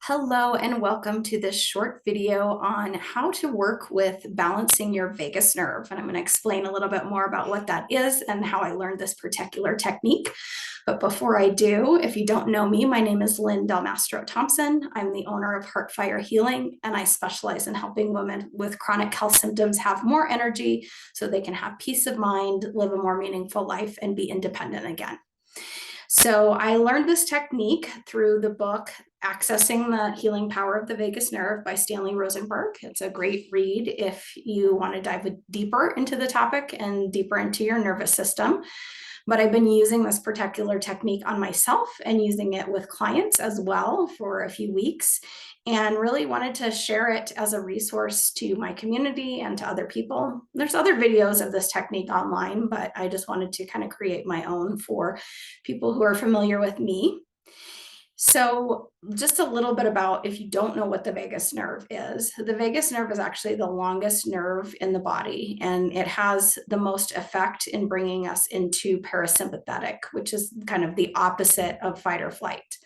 Hello and welcome to this short video on how to work with balancing your vagus nerve. And I'm going to explain a little bit more about what that is and how I learned this particular technique. But before I do, if you don't know me, my name is Lynn Del Mastro Thompson. I'm the owner of Heartfire Healing, and I specialize in helping women with chronic health symptoms have more energy so they can have peace of mind, live a more meaningful life, and be independent again. So I learned this technique through the book Accessing the Healing Power of the Vagus Nerve by Stanley Rosenberg. It's a great read if you want to dive deeper into the topic and deeper into your nervous system. But I've been using this particular technique on myself and using it with clients as well for a few weeks, and really wanted to share it as a resource to my community and to other people. There's other videos of this technique online, but I just wanted to kind of create my own for people who are familiar with me. So just a little bit about, if you don't know what the vagus nerve is, the vagus nerve is actually the longest nerve in the body, and it has the most effect in bringing us into parasympathetic, which is kind of the opposite of fight or flight.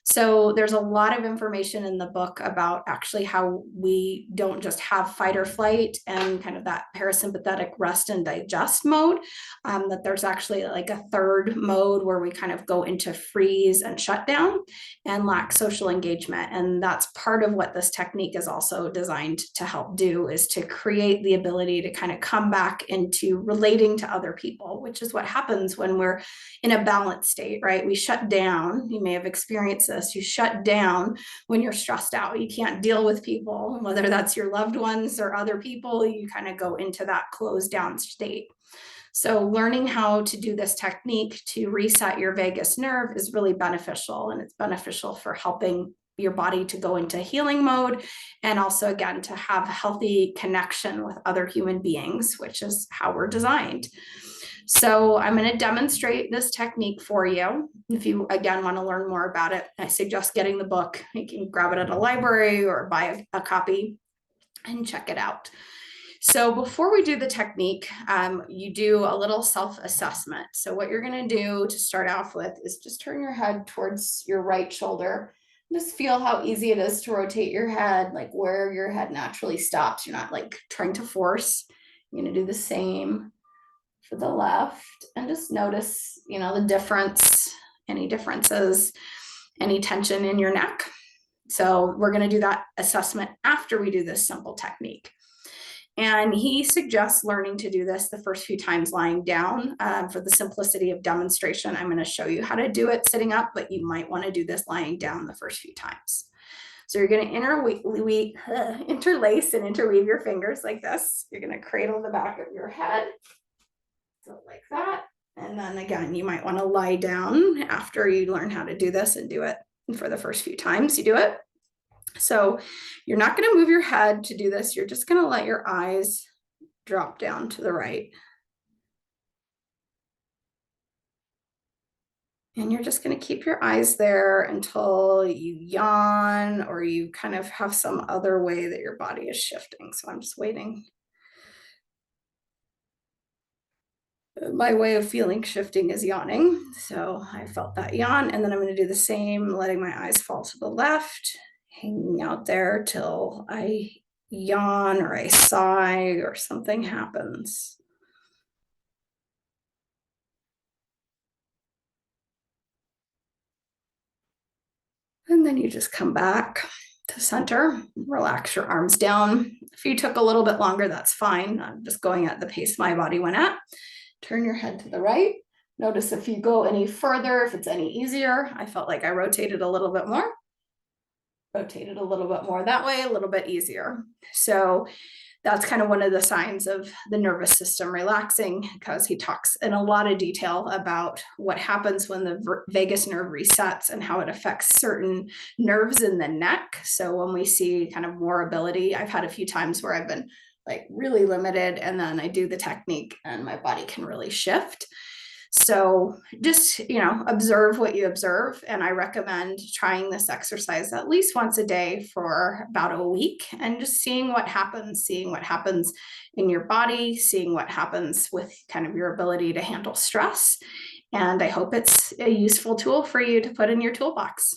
So there's a lot of information in the book about actually how we don't just have fight or flight and kind of that parasympathetic rest and digest mode, that there's actually like a third mode where we kind of go into freeze and shut down and lack social engagement. And that's part of what this technique is also designed to help do, is to create the ability to kind of come back into relating to other people, which is what happens when we're in a balanced state, right? We shut down. You may have experienced this. You shut down when you're stressed out. You can't deal with people, whether that's your loved ones or other people. You kind of go into that closed down state. So learning how to do this technique to reset your vagus nerve is really beneficial, and it's beneficial for helping your body to go into healing mode, and also, again, to have healthy connection with other human beings, which is how we're designed. So I'm going to demonstrate this technique for you. If you, again, want to learn more about it, I suggest getting the book. You can grab it at a library or buy a copy and check it out. So before we do the technique, you do a little self-assessment. So what you're going to do to start off with is just turn your head towards your right shoulder. Just feel how easy it is to rotate your head, like where your head naturally stops. You're not like trying to force. You're going to do the same for the left, and just notice, the difference, any differences, any tension in your neck. So we're going to do that assessment after we do this simple technique. And he suggests learning to do this the first few times lying down. For the simplicity of demonstration, I'm going to show you how to do it sitting up, but you might want to do this lying down the first few times. So you're going to interlace and interweave your fingers like this. You're going to cradle the back of your head. So like that. And then again, you might want to lie down after you learn how to do this and do it for the first few times you do it. So you're not going to move your head to do this. You're just going to let your eyes drop down to the right. And you're just going to keep your eyes there until you yawn or you kind of have some other way that your body is shifting. So I'm just waiting. My way of feeling shifting is yawning. So I felt that yawn, and then I'm going to do the same, letting my eyes fall to the left, hanging out there till I yawn or I sigh or something happens. And then you just come back to center, relax your arms down. If you took a little bit longer, that's fine. I'm just going at the pace my body went at. Turn your head to the right. Notice if you go any further, if it's any easier. I felt like I rotated a little bit more. Rotated a little bit more that way, a little bit easier. So that's kind of one of the signs of the nervous system relaxing, because he talks in a lot of detail about what happens when the vagus nerve resets and how it affects certain nerves in the neck. So when we see kind of more ability, I've had a few times where I've been like really limited, and then I do the technique and my body can really shift. So just, observe what you observe. And I recommend trying this exercise at least once a day for about a week, and just seeing what happens in your body, seeing what happens with kind of your ability to handle stress. And I hope it's a useful tool for you to put in your toolbox.